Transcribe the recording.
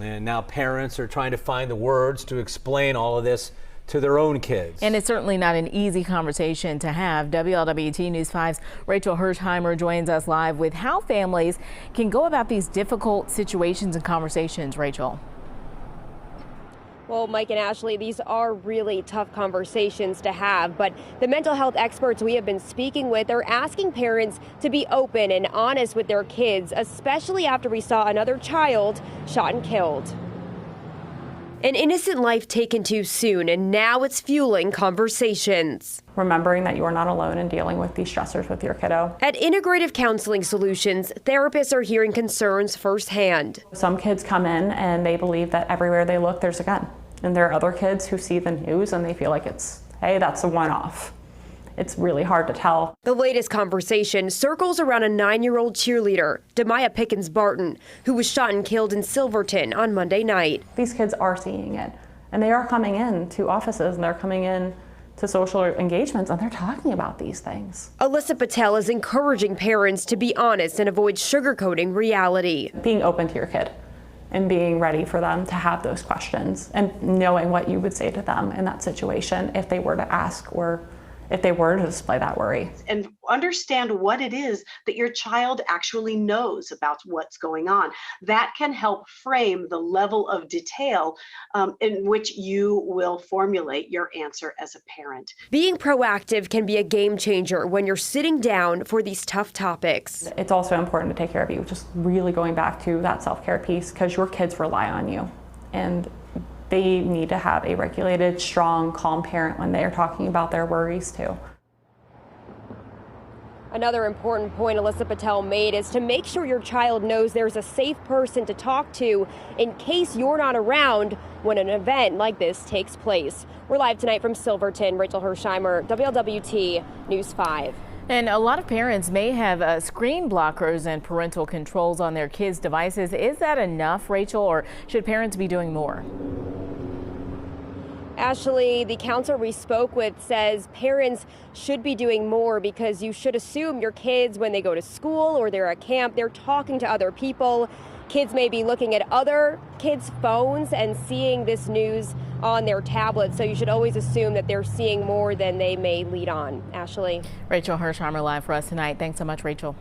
And now parents are trying to find the words to explain all of this to their own kids. And it's certainly not an easy conversation to have. WLWT News 5's Rachel Hersheimer joins us live with how families can go about these difficult situations and conversations. Rachel. Well, Mike and Ashley, these are really tough conversations to have, but the mental health experts we have been speaking with are asking parents to be open and honest with their kids, especially after we saw another child shot and killed. An innocent life taken too soon, and now it's fueling conversations. Remembering that you are not alone in dealing with these stressors with your kiddo. At Integrative Counseling Solutions, therapists are hearing concerns firsthand. Some kids come in and they believe that everywhere they look there's a gun. And there are other kids who see the news and they feel like it's, hey, that's a one-off. It's really hard to tell. The latest conversation circles around a 9-year-old cheerleader, Demaya Pickens Barton, who was shot and killed in Silverton on Monday night. These kids are seeing it, and they are coming in to offices and they're coming in to social engagements and they're talking about these things. Alyssa Patel is encouraging parents to be honest and avoid sugarcoating reality. Being open to your kid and being ready for them to have those questions and knowing what you would say to them in that situation if they were to ask or if they were to display that worry. And understand what it is that your child actually knows about what's going on. That can help frame the level of detail in which you will formulate your answer as a parent. Being proactive can be a game changer when you're sitting down for these tough topics. It's also important to take care of you, just really going back to that self-care piece, because your kids rely on you. And they need to have a regulated, strong, calm parent when they are talking about their worries too. Another important point Alyssa Patel made is to make sure your child knows there's a safe person to talk to in case you're not around when an event like this takes place. We're live tonight from Silverton. Rachel Hersheimer, WLWT News 5. And a lot of parents may have screen blockers and parental controls on their kids' devices. Is that enough, Rachel, or should parents be doing more? Ashley, the counselor we spoke with says parents should be doing more because you should assume your kids, when they go to school or they're at camp, they're talking to other people. Kids may be looking at other kids' phones and seeing this news on their tablets, so you should always assume that they're seeing more than they may lead on. Ashley. Rachel Hersheimer live for us tonight. Thanks so much, Rachel.